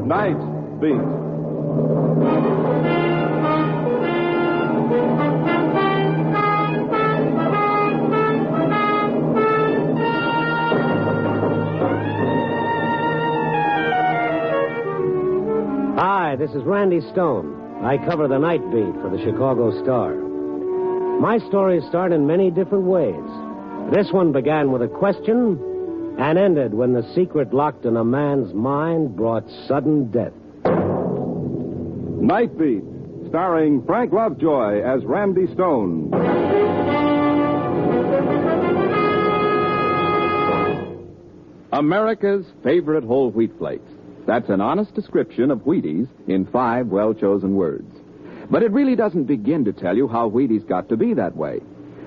Night Beat. Hi, this is Randy Stone. I cover the night beat for the Chicago Star. My stories start in many different ways. This one began with a question and ended when the secret locked in a man's mind brought sudden death. Night Beat, starring Frank Lovejoy as Randy Stone. America's favorite whole wheat flakes. That's an honest description of Wheaties in 5 well-chosen words. But it really doesn't begin to tell you how Wheaties got to be that way.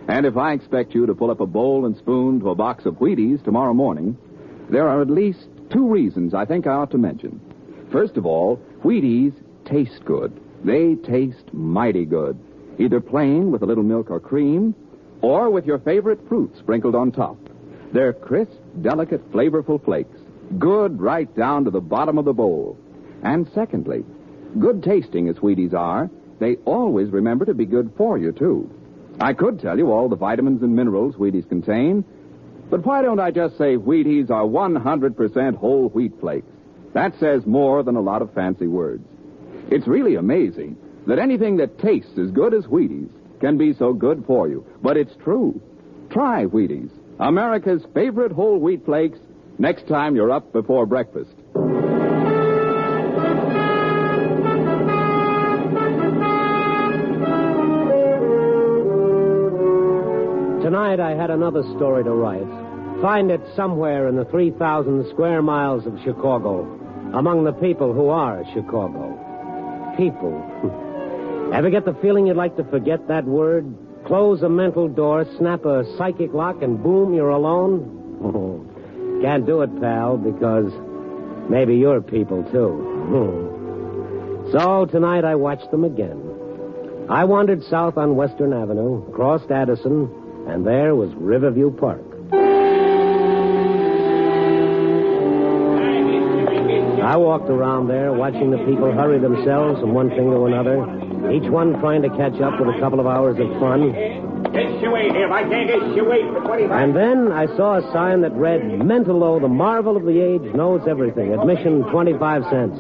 And if I expect you to pull up a bowl and spoon to a box of Wheaties tomorrow morning, there are at least 2 reasons I think I ought to mention. First of all, Wheaties taste good. They taste mighty good, either plain with a little milk or cream, or with your favorite fruit sprinkled on top. They're crisp, delicate, flavorful flakes, good right down to the bottom of the bowl. And secondly, good tasting as Wheaties are, they always remember to be good for you, too. I could tell you all the vitamins and minerals Wheaties contain, but why don't I just say Wheaties are 100% whole wheat flakes? That says more than a lot of fancy words. It's really amazing that anything that tastes as good as Wheaties can be so good for you. But it's true. Try Wheaties, America's favorite whole wheat flakes, next time you're up before breakfast. Tonight I had another story to write. Find it somewhere in the 3,000 square miles of Chicago, among the people who are Chicago. People. Ever get the feeling you'd like to forget that word? Close a mental door, snap a psychic lock, and boom, you're alone? Can't do it, pal, because maybe you're people, too. So tonight I watched them again. I wandered south on Western Avenue, crossed Addison, and there was Riverview Park. I walked around there, watching the people hurry themselves from one thing to another, each one trying to catch up with a couple of hours of fun. And then I saw a sign that read, Mentallo, the marvel of the age, knows everything. Admission 25 cents.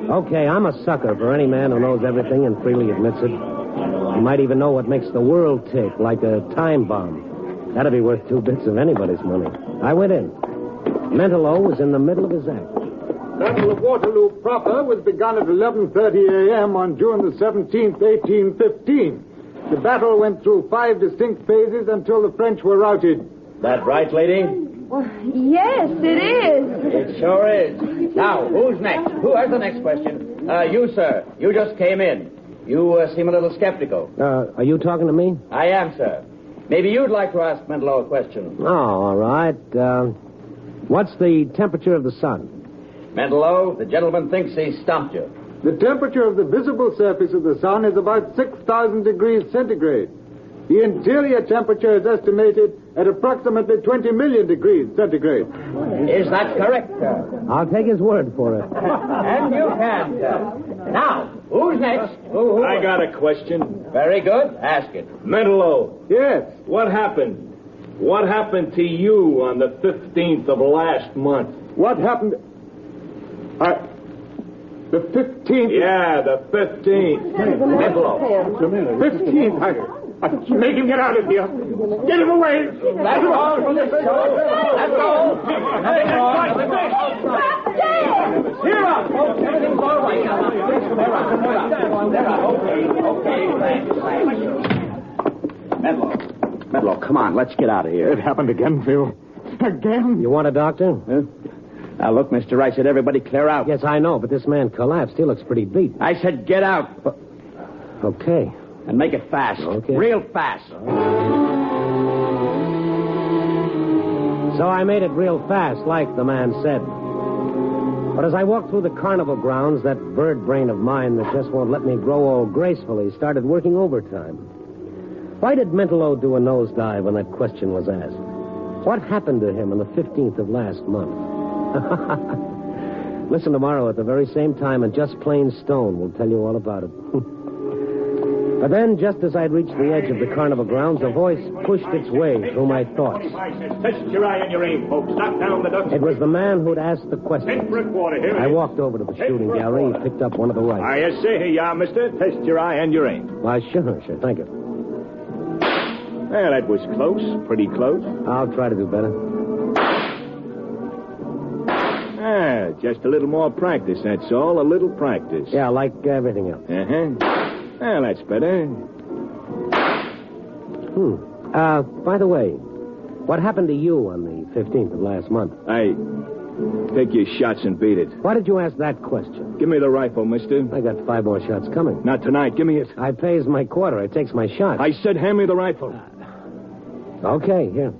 Okay, I'm a sucker for any man who knows everything and freely admits it. He might even know what makes the world tick, like a time bomb. That'd be worth 2 bits of anybody's money. I went in. Mentallo was in the middle of his act. Battle of Waterloo proper was begun at 11:30 a.m. on June the 17th, 1815. The battle went through 5 distinct phases until the French were routed. That right, lady? Well, yes, it is. It sure is. Now, who's next? Who has the next question? You, sir. You just came in. You seem a little skeptical. Are you talking to me? I am, sir. Maybe you'd like to ask Mentallo a question. Oh, all right. What's the temperature of the sun? Mentallo, the gentleman thinks he's stumped you. The temperature of the visible surface of the sun is about 6,000 degrees centigrade. The interior temperature is estimated at approximately 20 million degrees centigrade. Is that correct, sir? I'll take his word for it. And you can, sir. Now, who's next? Who? I got a question. Very good. Ask it. Mentallo. Yes. What happened? What happened to you on the 15th of last month? What happened? The 15th? Yeah, the 15th. Mentallo. 15th? Make him get out of here. Get him away. That's all for this show. That's all. Cheer up, folks. Everything's all right now. They're up. Okay. Mentallo, come on, let's get out of here. It happened again, Phil. Again? You want a doctor? Huh? Now, look, mister, I said everybody clear out. Yes, I know, but this man collapsed. He looks pretty beat. I said get out. Okay. And make it fast. Okay. Real fast. So I made it real fast, like the man said. But as I walked through the carnival grounds, that bird brain of mine that just won't let me grow old gracefully started working overtime. Why did Mentallo do a nosedive when that question was asked? What happened to him on the 15th of last month? Listen tomorrow at the very same time, and Just Plain Stone will tell you all about it. But then, just as I'd reached the edge of the carnival grounds, a voice pushed its way through my thoughts. Test your eye and your aim, folks. Knock down the ducks. It was the man who'd asked the question. 10 for a quarter. Here I walked over to the shooting gallery, picked up one of the rifles. I say, here you are, mister. Test your eye and your aim. Why, sure, thank you. Well, that was close. Pretty close. I'll try to do better. Just a little more practice, that's all. A little practice. Yeah, like everything else. Well, that's better. By the way, what happened to you on the 15th of last month? Take your shots and beat it. Why did you ask that question? Give me the rifle, mister. I got 5 more shots coming. Not tonight. Give me it. I pays my quarter. It takes my shot. I said hand me the rifle. Okay, here.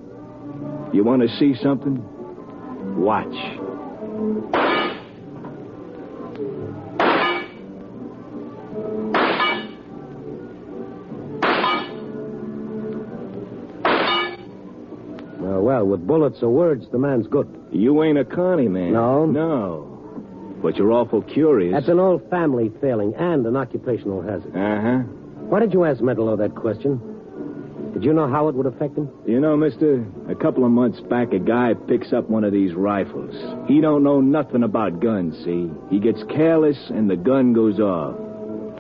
You want to see something? Watch. Well, with bullets or words, the man's good. You ain't a carny man. No? No. But you're awful curious. That's an old family failing and an occupational hazard. Why did you ask Mentallo that question? Did you know how it would affect him? You know, mister, a couple of months back, a guy picks up one of these rifles. He don't know nothing about guns, see? He gets careless and the gun goes off.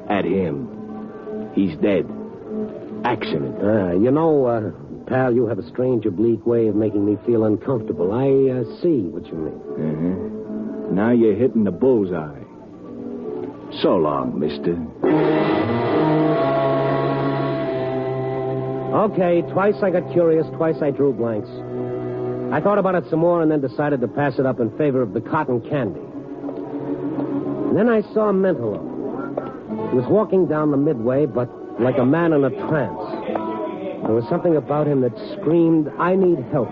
At him. He's dead. Accident. Pal, you have a strange, oblique way of making me feel uncomfortable. I see what you mean. Now you're hitting the bullseye. So long, mister. Okay, twice I got curious, twice I drew blanks. I thought about it some more and then decided to pass it up in favor of the cotton candy. And then I saw Mentallo. He was walking down the midway, but like a man in a trance. There was something about him that screamed, I need help.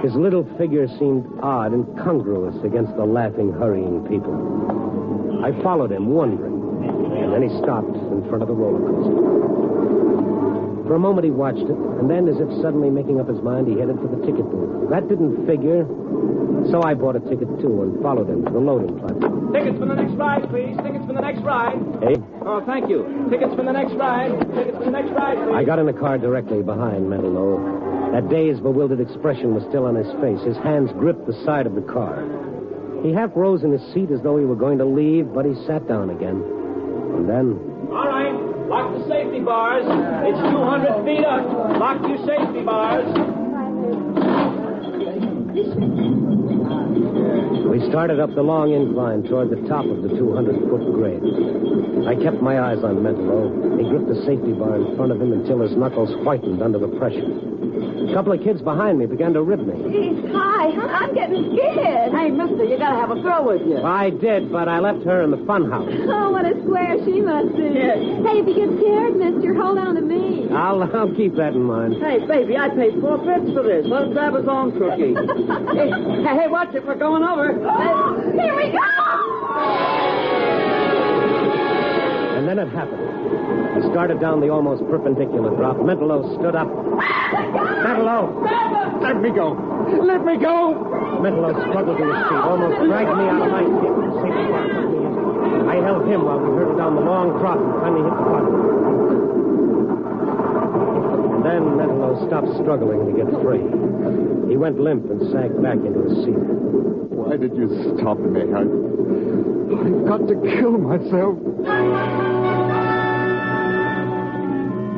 His little figure seemed odd, incongruous against the laughing, hurrying people. I followed him, wondering, and then he stopped in front of the roller coaster. For a moment he watched it, and then, as if suddenly making up his mind, he headed for the ticket booth. That didn't figure, so I bought a ticket, too, and followed him to the loading platform. Tickets for the next ride, please. Tickets for the next ride. Hey? Oh, thank you. Tickets for the next ride. Tickets for the next ride, please. I got in the car directly behind Mentallo. That dazed, bewildered expression was still on his face. His hands gripped the side of the car. He half rose in his seat as though he were going to leave, but he sat down again. And then... All right. Lock the safety bars. It's 200 feet up. Lock your safety bars. We started up the long incline toward the top of the 200-foot grade. I kept my eyes on Mentallo. He gripped the safety bar in front of him until his knuckles whitened under the pressure. A couple of kids behind me began to rib me. Geez, hi, I'm getting scared. Hey, mister, you gotta have a girl with you. I did, but I left her in the fun house. Oh, what a square she must be. Hey, if you get scared, mister, hold on to me. I'll keep that in mind. Hey, baby, I paid 4 bits for this. Let him grab his own cookie. hey, watch it. We're going over. Here we go! And then it happened. We started down the almost perpendicular drop. Mentallo stood up. Mentallo! Let me go. Let me go. Mentallo struggled to his feet, almost dragged me out of my seat. Safety bar took me in. I held him while we hurtled down the long drop and finally hit the bottom. And then Mentallo stopped struggling to get free. He went limp and sank back into his seat. Why did you stop me? I've got to kill myself.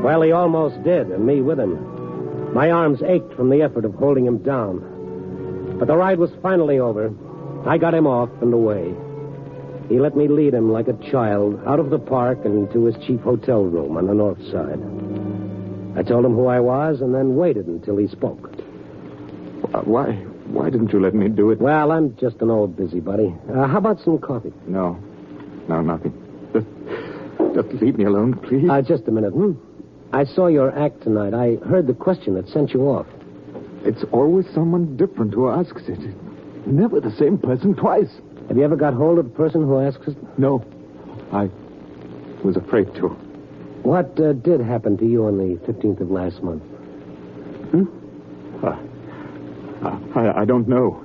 Well, he almost did, and me with him. My arms ached from the effort of holding him down. But the ride was finally over. I got him off and away. He let me lead him like a child out of the park and to his cheap hotel room on the north side. I told him who I was and then waited until he spoke. Why didn't you let me do it? Well, I'm just an old busybody. How about some coffee? No, nothing. Just leave me alone, please. Just a minute. I saw your act tonight. I heard the question that sent you off. It's always someone different who asks it. Never the same person twice. Have you ever got hold of the person who asks it? No. I was afraid to. What did happen to you on the 15th of last month? I don't know.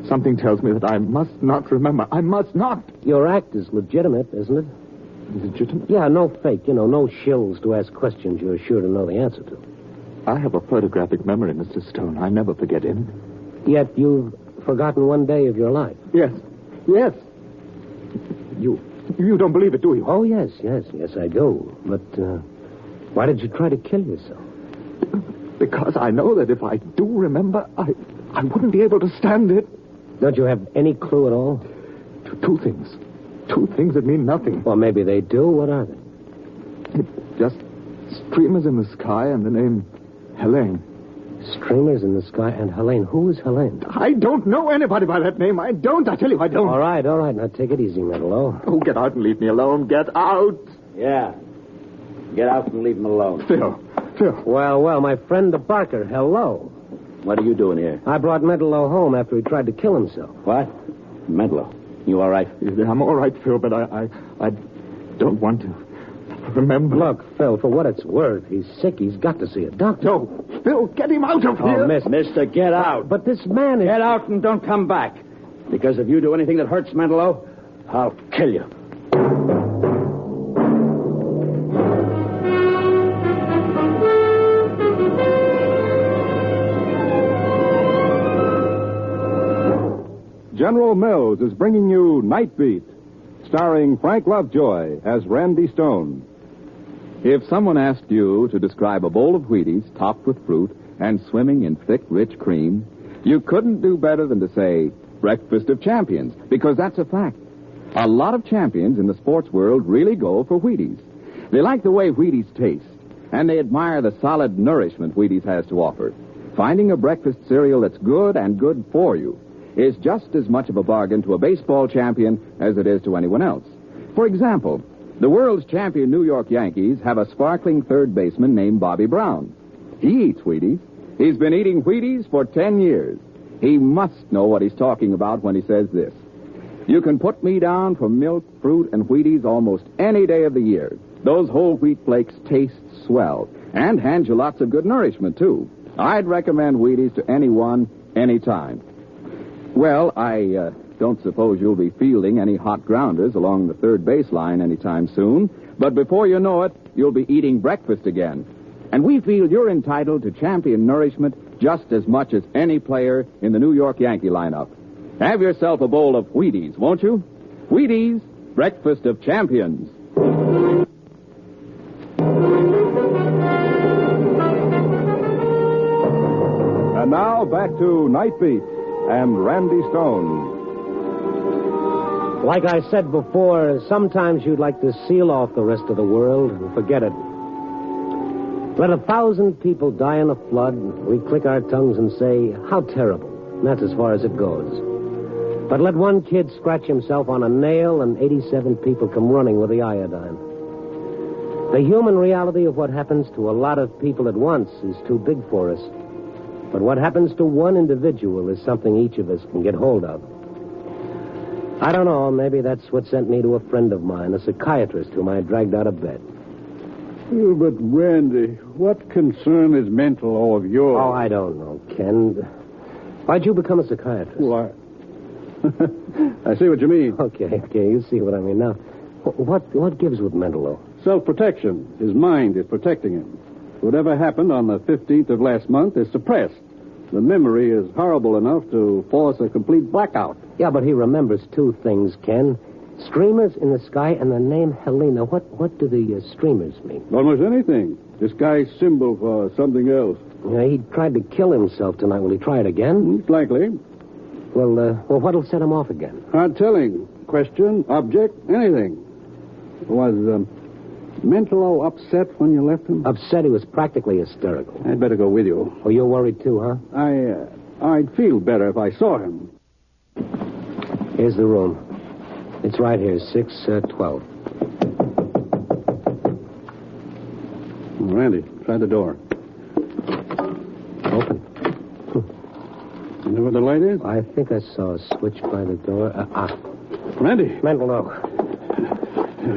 Something tells me that I must not remember. I must not. Your act is legitimate, isn't it? Legitimate? Yeah, no fake. No shills to ask questions you're sure to know the answer to. I have a photographic memory, Mr. Stone. I never forget anything. Yet you've forgotten one day of your life. Yes. You don't believe it, do you? Oh, yes, I do. But why did you try to kill yourself? Because I know that if I do remember, I wouldn't be able to stand it. Don't you have any clue at all? Two things. Two things that mean nothing. Well, maybe they do. What are they? It's just streamers in the sky and the name Helene. Streamers in the sky and Helene. Who is Helene? I don't know anybody by that name. I don't. I tell you, I don't. All right. Now, take it easy, Mentallo. Oh, get out and leave me alone. Get out. Yeah. Get out and leave him alone. Phil. Well, my friend the Barker, hello. What are you doing here? I brought Mentallo home after he tried to kill himself. What? Mentallo. You all right? I'm all right, Phil, but I don't want to remember. Look, Phil, for what it's worth, he's sick. He's got to see a doctor. No, Phil, get him out of here. Mister, get out. But this man is... Get out and don't come back. Because if you do anything that hurts Mentallo, I'll kill you. General Mills is bringing you Night Beat, starring Frank Lovejoy as Randy Stone. If someone asked you to describe a bowl of Wheaties topped with fruit and swimming in thick, rich cream, you couldn't do better than to say breakfast of champions, because that's a fact. A lot of champions in the sports world really go for Wheaties. They like the way Wheaties taste, and they admire the solid nourishment Wheaties has to offer. Finding a breakfast cereal that's good and good for you is just as much of a bargain to a baseball champion as it is to anyone else. For example, the world's champion New York Yankees have a sparkling third baseman named Bobby Brown. He eats Wheaties. He's been eating Wheaties for 10 years. He must know what he's talking about when he says this. You can put me down for milk, fruit, and Wheaties almost any day of the year. Those whole wheat flakes taste swell and hand you lots of good nourishment, too. I'd recommend Wheaties to anyone, anytime. Well, I don't suppose you'll be fielding any hot grounders along the third baseline anytime soon, but before you know it, you'll be eating breakfast again. And we feel you're entitled to champion nourishment just as much as any player in the New York Yankee lineup. Have yourself a bowl of Wheaties, won't you? Wheaties, breakfast of champions. And now back to Night Beat and Randy Stone. Like I said before, sometimes you'd like to seal off the rest of the world and forget it. Let 1,000 people die in a flood, we click our tongues and say, how terrible. And that's as far as it goes. But let one kid scratch himself on a nail and 87 people come running with the iodine. The human reality of what happens to a lot of people at once is too big for us. But what happens to one individual is something each of us can get hold of. I don't know, maybe that's what sent me to a friend of mine, a psychiatrist whom I dragged out of bed. Oh, but, Randy, what concern is Mentallo of yours? Oh, I don't know, Ken. Why'd you become a psychiatrist? Well, I see what you mean. Okay, you see what I mean. Now, what gives with Mentallo? Self-protection. His mind is protecting him. Whatever happened on the 15th of last month is suppressed. The memory is horrible enough to force a complete blackout. Yeah, but he remembers two things, Ken. Streamers in the sky and the name Helena. What do the streamers mean? Almost anything. This guy's symbol for something else. Yeah, he tried to kill himself tonight. Will he try it again? Likely. Well, what'll set him off again? Hard telling. Question, object, anything. Was Mentallo upset when you left him? Upset? He was practically hysterical. I'd better go with you. Oh, you're worried too, huh? I'd feel better if I saw him. Here's the room. It's right here, 612. Randy, try the door. Open. You know where the light is? I think I saw a switch by the door. Randy. Mentallo.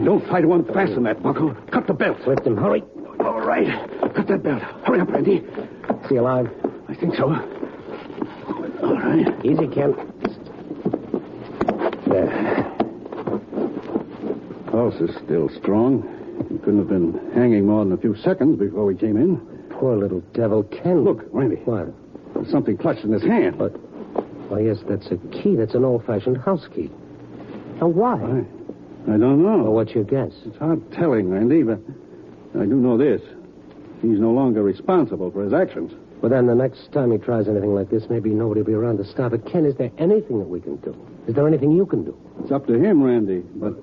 Don't try to unfasten that buckle. Cut the belt. Lift him. Hurry. All right. Cut that belt. Hurry up, Randy. Is he alive? I think so. All right. Easy, Ken. pulse is still strong. He couldn't have been hanging more than a few seconds before we came in. Poor little devil, Ken. Look, Randy. What? There's something clutched in his hand. But, well, yes, that's a key. That's an old-fashioned house key. Now, why? I don't know. Well, what's your guess? It's hard telling, Randy, but I do know this. He's no longer responsible for his actions. Well, then the next time he tries anything like this, maybe nobody will be around to stop it. Ken, is there anything that we can do? Is there anything you can do? It's up to him, Randy, but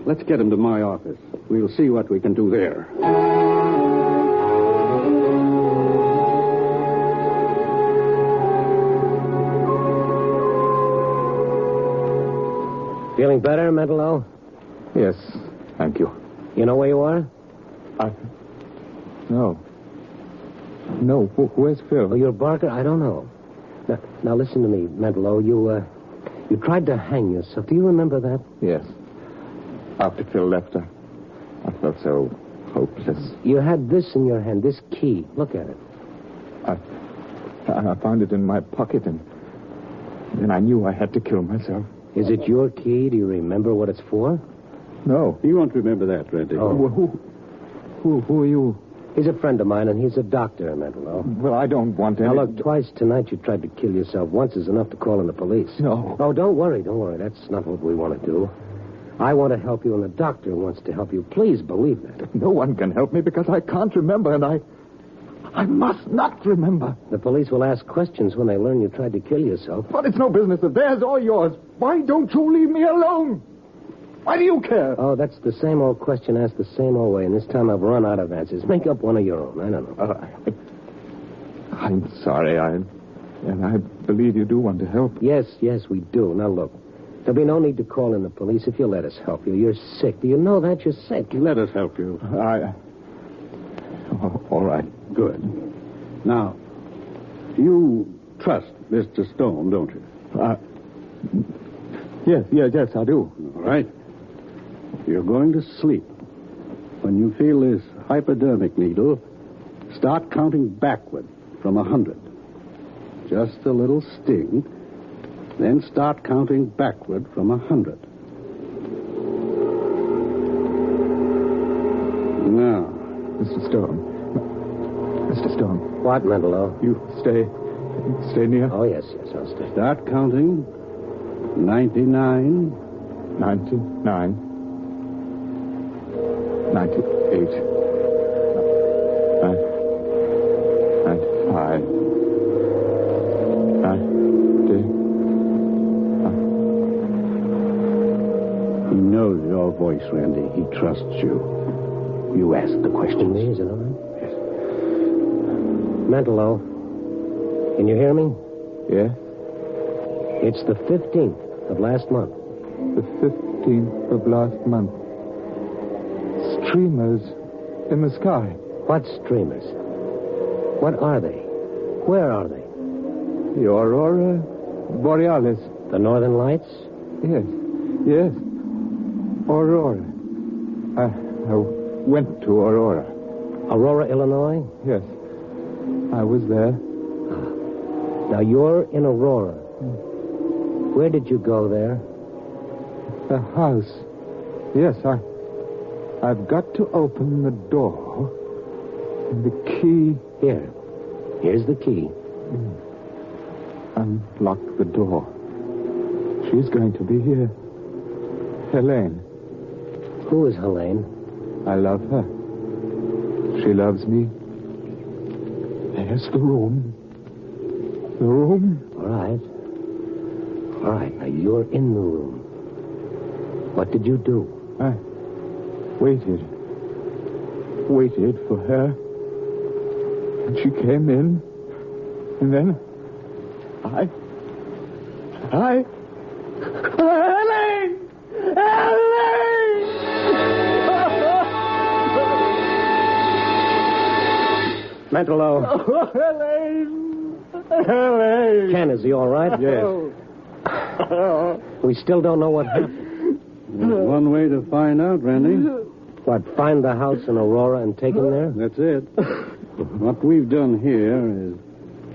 let's get him to my office. We'll see what we can do there. Feeling better, Mentallo? Yes, thank you. You know where you are? No. No, where's Phil? Oh, you're Barker? I don't know. Now listen to me, Mentallo. You tried to hang yourself. Do you remember that? Yes. After Phil left, I felt so hopeless. You had this in your hand, this key. Look at it. I found it in my pocket, and then I knew I had to kill myself. Is it your key? Do you remember what it's for? No. You won't remember that, Randy. Oh. Well, who are you? He's a friend of mine, and he's a doctor, Mentallo. Well, I don't want to... Now, look, twice tonight you tried to kill yourself. Once is enough to call in the police. No. Oh, don't worry. That's not what we want to do. I want to help you, and the doctor wants to help you. Please believe that. No one can help me because I can't remember, and I must not remember. The police will ask questions when they learn you tried to kill yourself. But it's no business of theirs or yours. Why don't you leave me alone? Why do you care? Oh, that's the same old question asked the same old way, and this time I've run out of answers. Make up one of your own. I don't know. I'm sorry, and I believe you do want to help. Yes, we do. Now, look. There'll be no need to call in the police if you let us help you. You're sick. Do you know that? You're sick. Let us help you. All right. Good. Now, you trust Mr. Stone, don't you? Yes, I do. All right. You're going to sleep. When you feel this hypodermic needle, start counting backward from 100. Just a little sting. Then start counting backward from 100. Now. Mr. Stone. What, Mentallo? You stay near? Oh, yes, I'll stay. Start counting. 99. 99. 98. 95. 90. He knows your voice, Randy. He trusts you. You ask the questions. Me, is it all right? Yes. Mentallo, can you hear me? Yeah? It's the 15th of last month. The 15th of last month. Streamers in the sky. What streamers? What are they? Where are they? The Aurora Borealis. The Northern Lights? Yes. Aurora. I went to Aurora. Aurora, Illinois? Yes. I was there. Now, you're in Aurora. Where did you go there? The house. Yes, I've got to open the door. And the key... Here's the key. Unlock the door. She's going to be here. Helene. Who is Helene? I love her. She loves me. There's the room. The room. All right. Now, you're in the room. What did you do? I waited for her. And she came in. And then Helene! Mentallo. Oh, Helene! Ken, is he all right? Yes. We still don't know what happened. There's one way to find out, Randy. What, find the house in Aurora and take him there? That's it. What we've done here is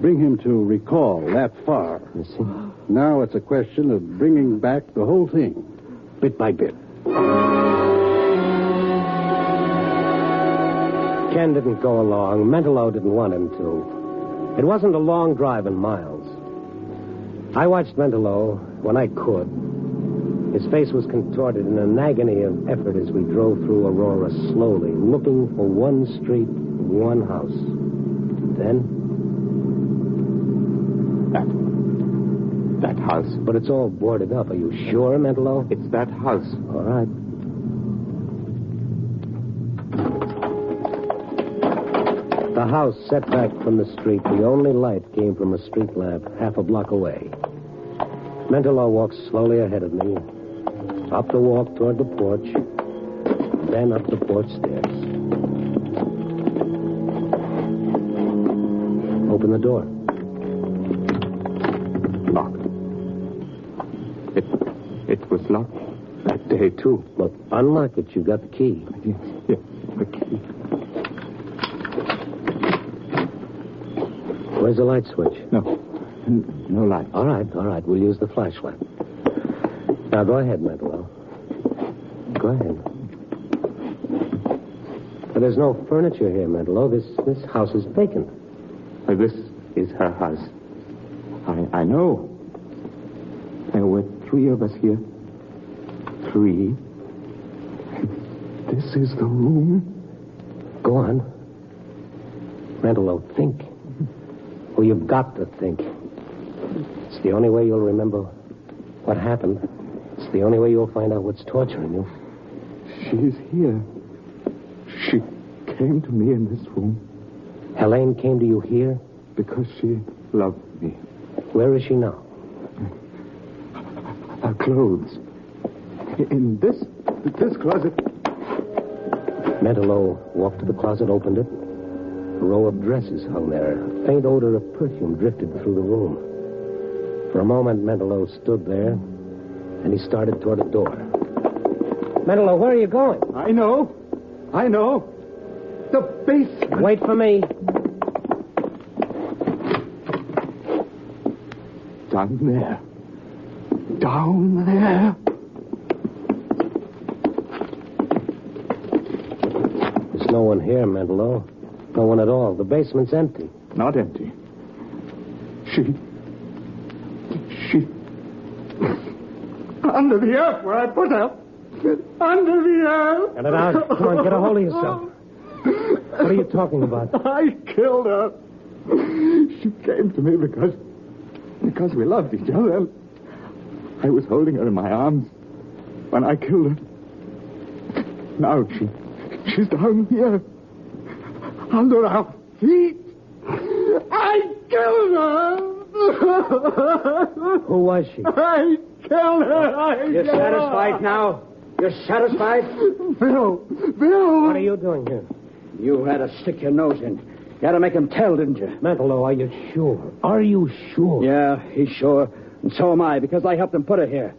bring him to recall that far. You see? Now it's a question of bringing back the whole thing, bit by bit. Ken didn't go along. Mentallo didn't want him to. It wasn't a long drive in miles. I watched Mentallo when I could. His face was contorted in an agony of effort as we drove through Aurora slowly, looking for one street, one house. Then... That house. But it's all boarded up. Are you sure, Mentallo? It's that house. All right. The house set back from the street. The only light came from a street lamp half a block away. Mentallo walked slowly ahead of me, up the walk toward the porch, then up the porch stairs. Open the door. Locked. It was locked that day, too. Look, unlock it. You got the key. Yes, the key. Where's the light switch? No light. All right. We'll use the flashlight. Now, go ahead, Mentallo. Go ahead. But there's no furniture here, Mentallo. This house is vacant. This is her house. I know. There were 3 of us here. 3. This is the room. Go on. Mentallo, think. Well, you've got to think. It's the only way you'll remember what happened. It's the only way you'll find out what's torturing you. She's here. She came to me in this room. Helene came to you here? Because she loved me. Where is she now? Her clothes. In this closet. Mentallo walked to the closet, opened it. A row of dresses hung there. A faint odor of perfume drifted through the room. For a moment, Mentallo stood there, and he started toward a door. Mentallo, where are you going? I know. The basement. Wait for me. Down there. There's no one here, Mentallo. No one at all. The basement's empty. Not empty. She... Under the earth where I put her. Under the earth. Get it out. Come on, get a hold of yourself. What are you talking about? I killed her. She came to me because we loved each other. I was holding her in my arms when I killed her. Now she's down here. Under our feet. I killed her. Who was she? I killed her. You're satisfied now? You're satisfied? Bill. What are you doing here? You had to stick your nose in. You had to make him tell, didn't you? Mentallo, are you sure? Are you sure? Yeah, he's sure. And so am I, because I helped him put her here.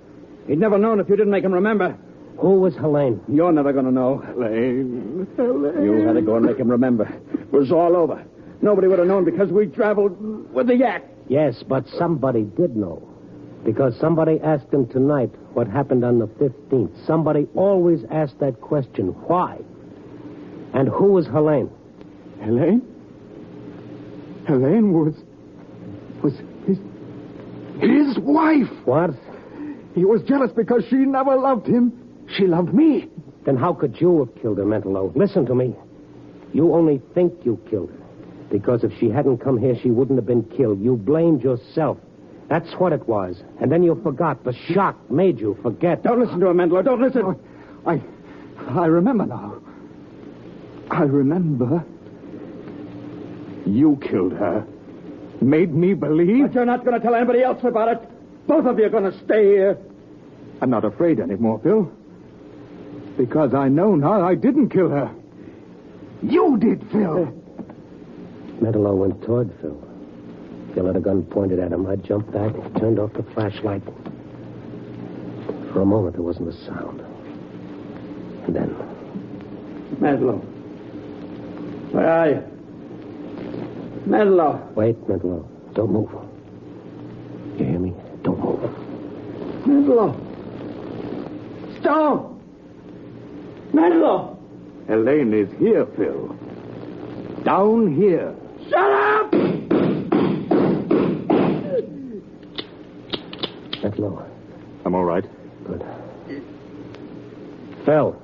He'd never known if you didn't make him remember. Who was Helene? You're never going to know. Helene. You had to go and make him remember. It was all over. Nobody would have known because we traveled with the yak. Yes, but somebody did know. Because somebody asked him tonight what happened on the 15th. Somebody always asked that question. Why? And who was Helene? Helene? Helene was his wife. What? He was jealous because she never loved him. She loved me. Then how could you have killed her, Mentallo? Listen to me. You only think you killed her. Because if she hadn't come here, she wouldn't have been killed. You blamed yourself. That's what it was. And then you forgot. The shock made you forget. Don't listen to him, Mentallo. Don't listen. I remember now. I remember. You killed her. Made me believe. But you're not going to tell anybody else about it. Both of you are going to stay here. I'm not afraid anymore, Phil. Because I know now I didn't kill her. You did, Phil. Mentallo went toward Phil. Phil had a gun pointed at him. I jumped back, turned off the flashlight. For a moment, there wasn't a sound. And then... Mentallo. Where are you? Mentallo. Wait, Mentallo. Don't move. You hear me? Don't move. Mentallo. Stone. Menlo! Elaine is here, Phil. Down here. Shut up! Menlo. I'm all right. Good. Phil.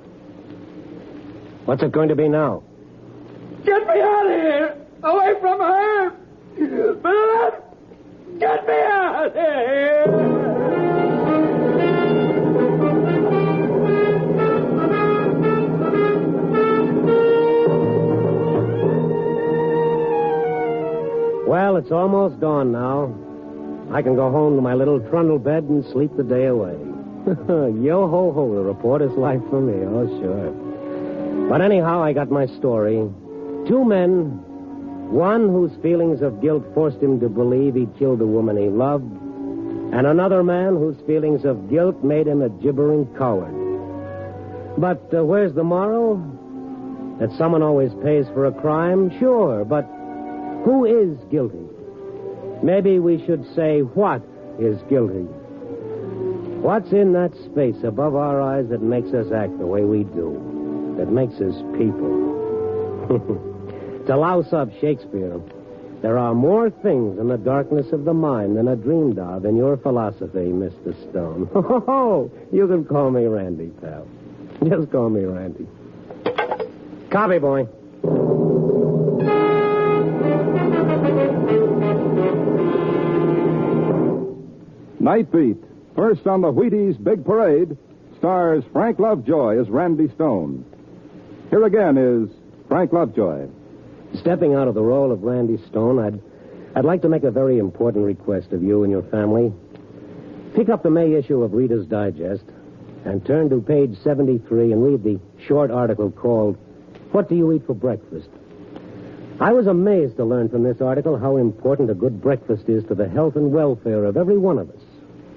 What's it going to be now? Get me out of here! Away from her! Philip! Get me out of here! Well, it's almost dawn now. I can go home to my little trundle bed and sleep the day away. Yo-ho-ho, the reporter's life for me. Oh, sure. But anyhow, I got my story. Two men, one whose feelings of guilt forced him to believe he killed a woman he loved, and another man whose feelings of guilt made him a gibbering coward. But where's the moral? That someone always pays for a crime? Sure, but who is guilty? Maybe we should say, what is guilty? What's in that space above our eyes that makes us act the way we do? That makes us people? To louse up Shakespeare, there are more things in the darkness of the mind than are dreamed of in your philosophy, Mr. Stone. Oh, you can call me Randy, pal. Just call me Randy. Copy, boy. Night Beat, first on the Wheaties Big Parade, stars Frank Lovejoy as Randy Stone. Here again is Frank Lovejoy. Stepping out of the role of Randy Stone, I'd like to make a very important request of you and your family. Pick up the May issue of Reader's Digest and turn to page 73 and read the short article called, What Do You Eat for Breakfast? I was amazed to learn from this article how important a good breakfast is to the health and welfare of every one of us.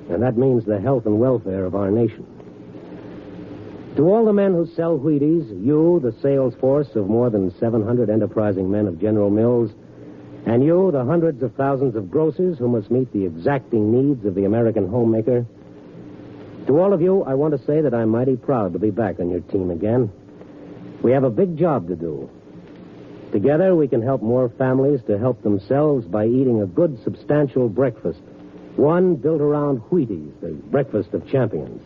And that means the health and welfare of our nation. To all the men who sell Wheaties, you, the sales force of more than 700 enterprising men of General Mills, and you, the hundreds of thousands of grocers who must meet the exacting needs of the American homemaker, to all of you, I want to say that I'm mighty proud to be back on your team again. We have a big job to do. Together, we can help more families to help themselves by eating a good, substantial breakfast, one built around Wheaties, the breakfast of champions.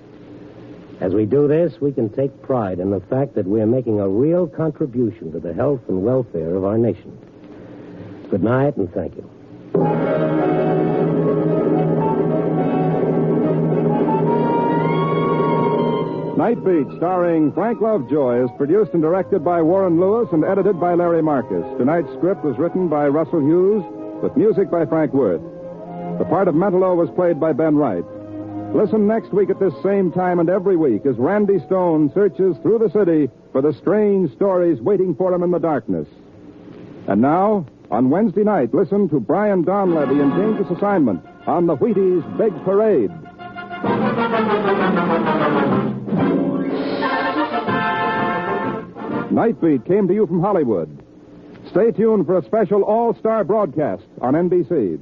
As we do this, we can take pride in the fact that we're making a real contribution to the health and welfare of our nation. Good night, and thank you. Night Beat, starring Frank Lovejoy, is produced and directed by Warren Lewis and edited by Larry Marcus. Tonight's script was written by Russell Hughes, with music by Frank Worth. The part of Mentallo was played by Ben Wright. Listen next week at this same time and every week as Randy Stone searches through the city for the strange stories waiting for him in the darkness. And now, on Wednesday night, listen to Brian Donlevy in Dangerous Assignment on the Wheaties Big Parade. Night Beat came to you from Hollywood. Stay tuned for a special all-star broadcast on NBC.